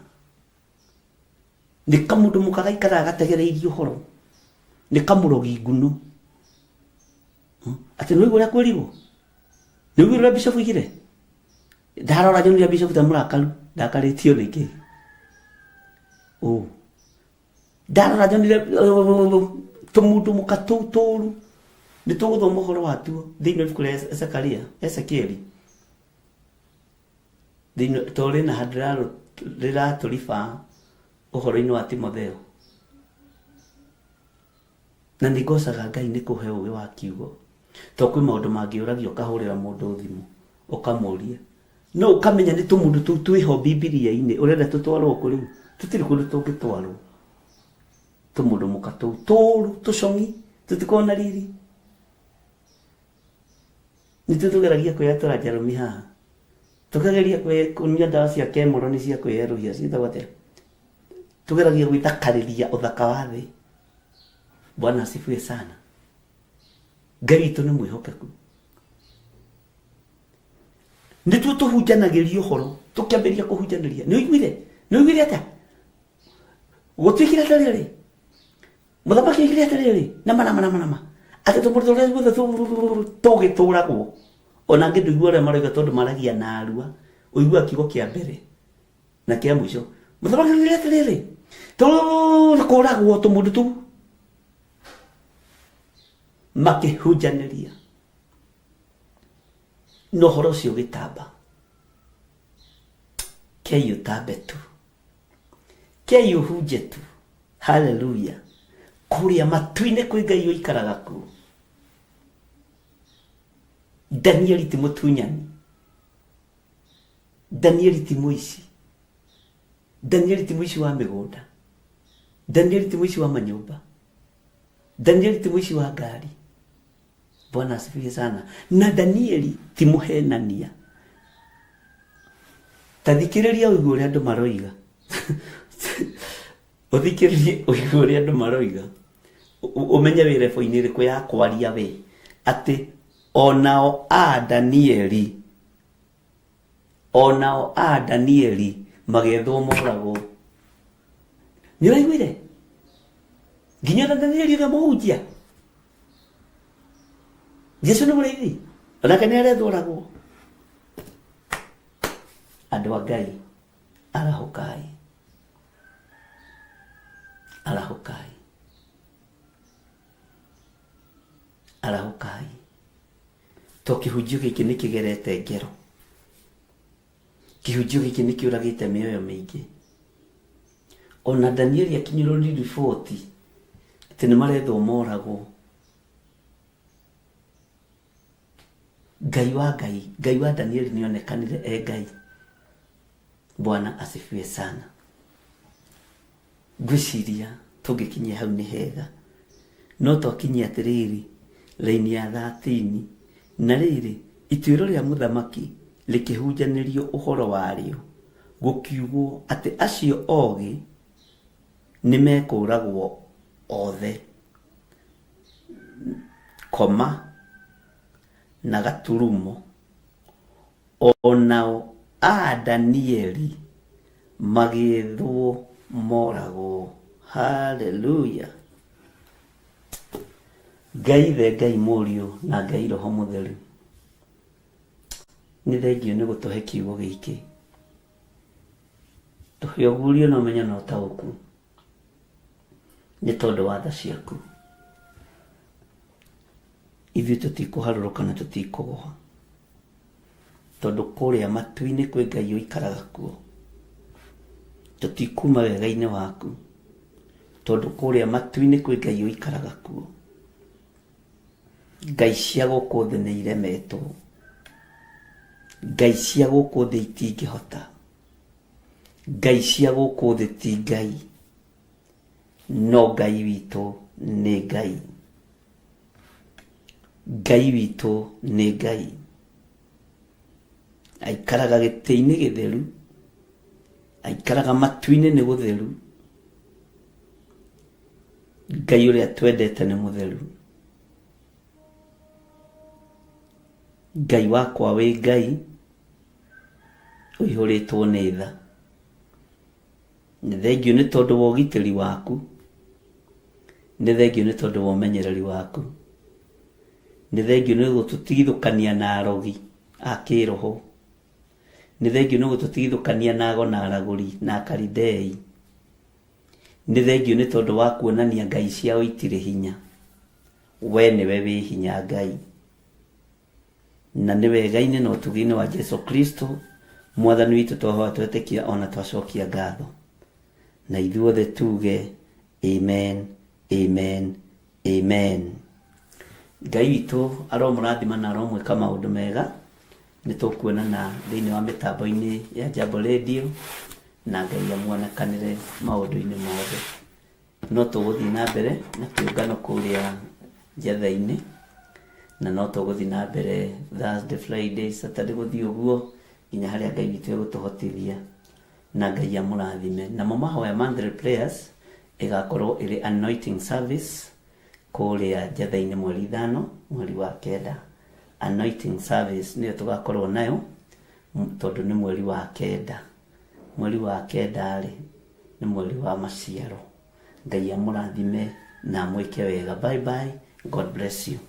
Nĩ kamũndũ mũka gaikaraga gategereirie ũhoro, nĩ kamũrogi ngunu. Atĩ nĩ ũrĩa kwĩrirwo, nĩ ũrĩa Bishop igire. Ndarora John ya Bishop ta mũrakaru, ndakarĩtio nĩkĩ. Ndarora John tũmũndũ mũka tũru. Nĩ tũgũthoma ũhoro watuo thĩinĩ wa ibuku rĩa Ezekieli. Tũrĩ na handũ rĩratũriba ũhoro-inĩ wa Timotheo. Na nĩ ngocaga Ngai nĩ kũhe ũũgĩ wa kiugo. Tondũ kwĩ maũndũ mangĩũragio ũkahũrĩra mũndũ thimũ, ũkamũria. No ũkamenya nĩ tũmũndũ tũu twĩho Bibilia-inĩ, ũrenda tũtwarwo kũrĩ, tũtirĩ kũndũ tũngĩtwarwo. Tũmũndũ mũka tũu tũru, tũcong'i, tũtikoragwo na riri. Nĩ tũgeragia kwĩyatũra Jeremy haha. Tũkageria kũnyua ndawa cia kemoro nĩ cia kwĩyeruhia, ciĩtagwo atĩa? Tũgeragia gwĩthakarĩria ũthaka wa thĩ. Bwana asifiwe sana. Ngai witũ nĩ mwĩhokeku. nituo tuhunjanagiria horo tukiambiria kuhunjaniria ni uiguire ata gutwikira tariri muthamaki igire tariri nama ati tumurutore guothe tugituragwo ona ngi nduigua ria maraiga tondu maragia na arua uigua kiugo kia mbere na kia mwisho muthamaki igire tariri tukuragwo tumundu tu makihunjaniria no horo cio gitamba kei utambe tu kei uhunje tu haleluya kuria matuine kwi Ngai uikaraga ku Danieli ti mutunyani Danieli ti muici Danieli ti muici wa migunda Danieli ti muici wa manyumba Danieli ti muici wa ngari Bwana asifiwe sana na Danieli ti muhenania tathikiriria uiguo ria andu maroiga uthikiririe uiguo ria andu maroiga umenye wire foini riku ya kwaria we ati onao a Danieli magethwo morago ni uraiguire nginya Danieli ria muhunjia Jesu ni murithi onake ni arethoragwo andu a Ngai arahukai to kihunjio giki ni kigerete ngero kihunjio giki ni kiuragite mioyo mingi ona Danieli akinyirwo ni riboti ati ni marethwo moragwo Ngai wa Danieli ni onekanire Ngai Bwana asifiwe sana gwiciria tungikinyia hau ni hega no tokinyia atiriri laini ya 13 na riri ituiro ria muthamaki likihunjanirio uhoro wario gukiugwo ati acio ogi nimekuragwo othe koma na gaturumo onao a Danieli magethwo morago haleluya Ngai murio na Ngai roho mutheru ni thengio ni gutuhe kiugo giki tuhiogurio no menya no tauku ni tondu wa tha ciaku ithuĩ tutikuharũrũka na tutikugoha tondu kuria matuine kwi Ngai uikaraga kuo tutikuma wega-ini waku tondu kuria matuine kwi Ngai uikaraga kuo Ngai cia guku thi ni iremetwo Ngai cia guku thi itingihota Ngai cia guku thi ti Ngai no Ngai witu ni Ngai Ngai witu ni Ngai aikaraga gĩtĩ-inĩ gĩtheru aikaraga matu-inĩ nĩ gũtheru Ngai ũrĩa twendete nĩ mũtheru Ngai wakwa wĩ Ngai ũihũrĩtwo nĩ tha nĩ thengio nĩ tondũ wa ũgitĩri waku nĩ thengio nĩ tondũ wa ũmenyereri waku nĩ thengio nĩ gũtũtigithũkania na arogi a kĩroho nĩ thengio nĩ gũtũtigithũkania na ago na aragũri na akaridei nĩ thengio nĩ tondũ wa kuonania Ngai ciao itirĩ hinya we nĩwe wĩ hinya Ngai na nĩ wega-inĩ na ũtugi-inĩ wa Jesu Kristo mwathani witũ twahoya twetĩkia ona twacokia ngatho na ithuothe tuge amen amen amen Ngai witũ aromũrathima na aromwĩka maũndũ mega nĩ tũkuonana thĩinĩ wa mĩtambo-inĩ ya Jambo Radio na Ngai amuonekanĩre maũndũ-inĩ mothe no tũgũthiĩ na mbere na kĩũngano kũrĩa Njatha-inĩ na no tũgũthiĩ na mbere Thursday, Friday, Saturday gũthiĩ ũguo nginya harĩa Ngai witũ egũtũhotithia na Ngai amũrathime namo mahoya monthly prayers ĩgakorwo ĩrĩ anointing service kũrĩa Njatha-inĩ mweri 5 mweri wa 9 anointing service nĩyo tũgakorwo nayo tondu ni mweri wa kenda. Mweri wa kenda ri ni mweri wa maciaro. Ngai amurathime na mwike wega. Bye bye. God bless you.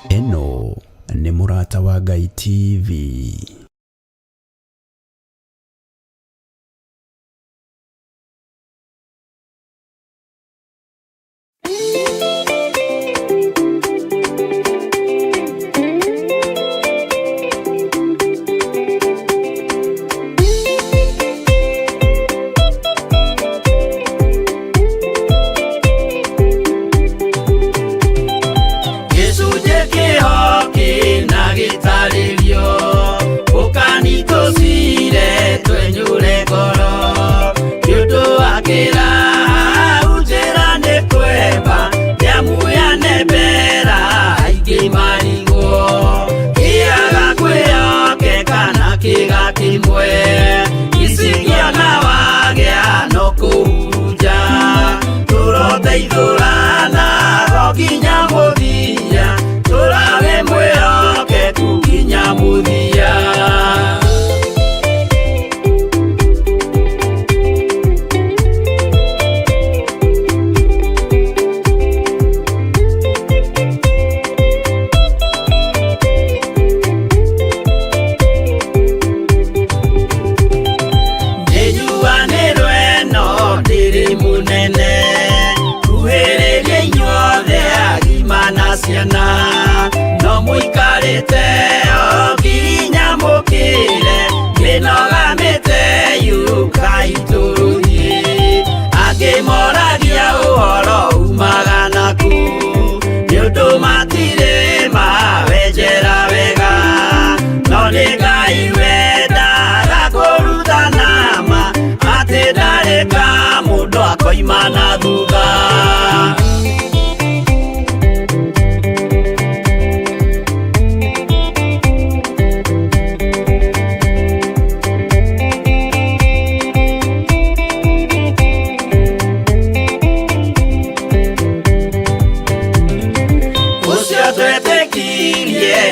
Eno ni Murata wa Ngai TV. No muikarite oginya mukire kinogamite yukaituruthi angimoragia uhoro umaga naku niundu matire mawenjera wega no ni Ngai wendaga kuruta nama ati ndareka mundu akoima na thutha.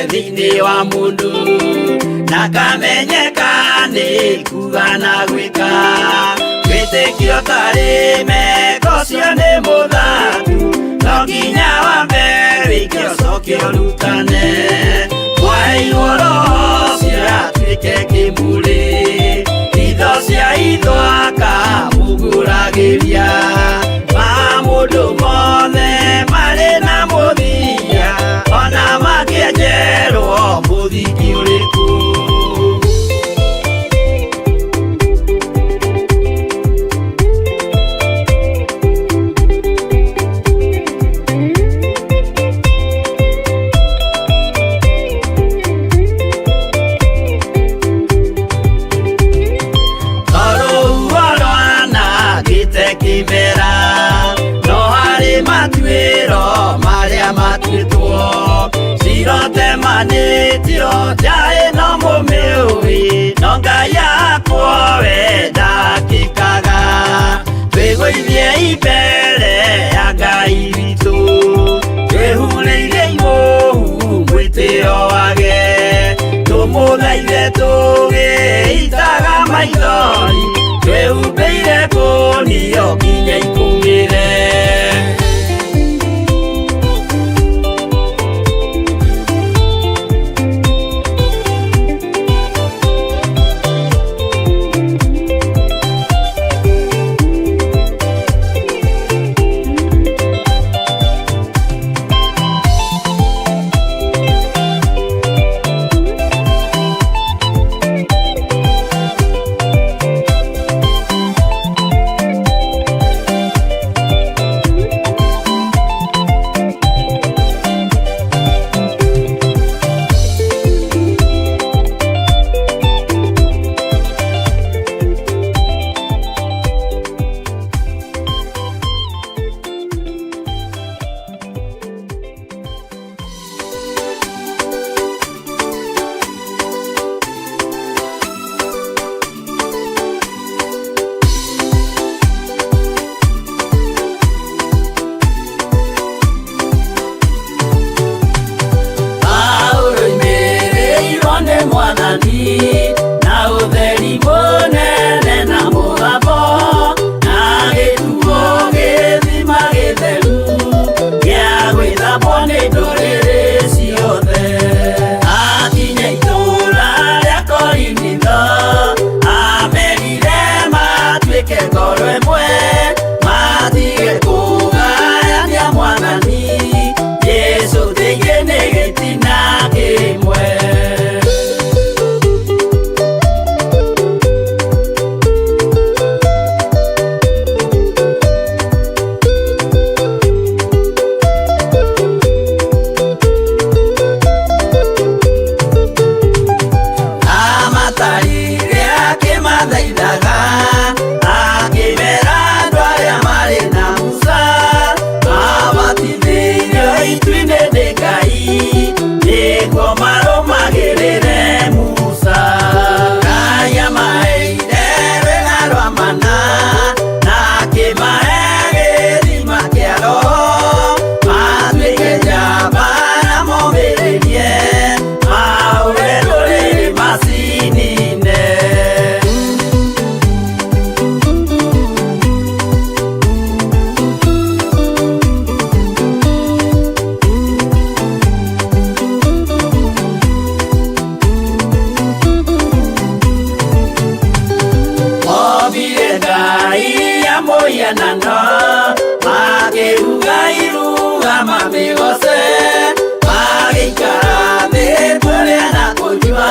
Thini wa mundu na kamenyeka ni kuga na gwika witikio tari meko cio ni muthatu no nginya wambe wikio cokio rutane wairwo roho cio atuike kimuri itho cia ithwaka muguragiria ma mundu mothe mari na muthia ona makienjerwo muthiki uriku. Manitio jae no mumiui no Ngai akwa wenda kikaga twigwithie ibere ya Ngai witu twehureire imuhu mwitio wage tumuthaithe tugiitaga maithori twehumbeire kunio nginya ikumire. mũhianano makĩruga iruga mamĩgose magĩikara thĩ kũrĩa na kũnyua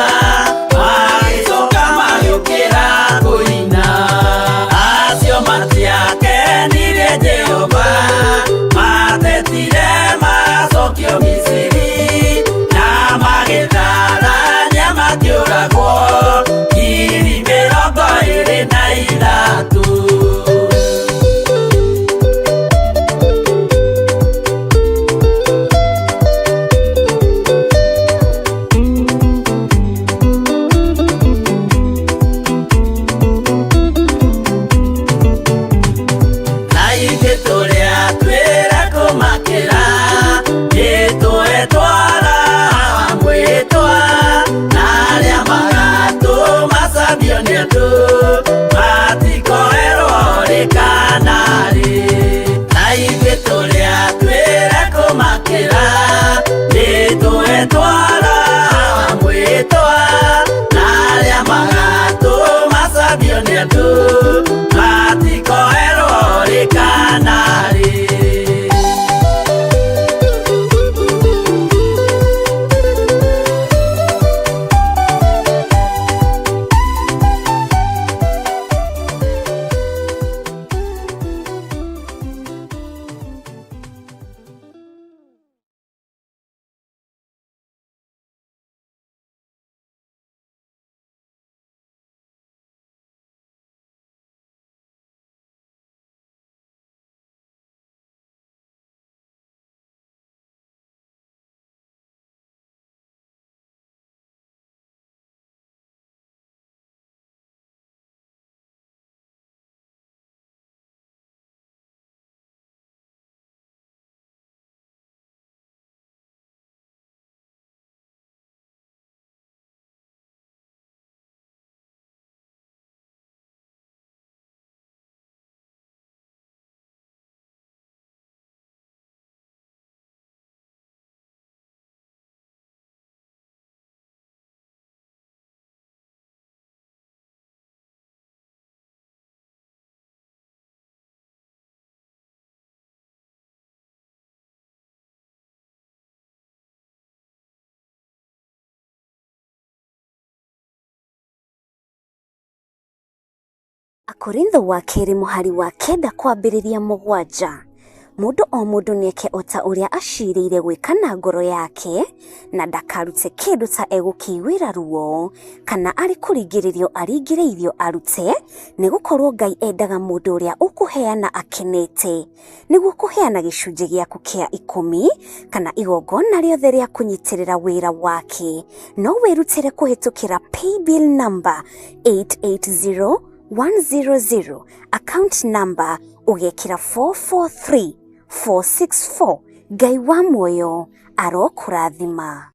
magĩcoka magĩũkĩra kũina acio matiakenirie Jehova matetire macokio Misiri na magĩtharania makĩũragwo ngiri 23. Akorintho wa kerĩ mũhari wa 9 kwambĩrĩria 7. Mũndũ o mũndũ nĩeke ota ũrĩa acirĩire gwĩka na ngoro yake na ndakarute kĩndũ ta egũkĩiguĩra ruo kana arĩ kũringĩrĩrio aringĩrĩirio arute, nĩgũkorwo Ngai endaga mũndũ ũrĩa ũkũheana akenete, nĩguo kũheana gĩcunjĩ gĩaku kĩa 10 kana igongona rĩothe rĩa kũnyitĩrĩra wĩra wake. No wĩrutĩre kũhĩtũkĩra paybill number 880100, account number ugekĩra 443464. Ngai wa muoyo arokũrathima.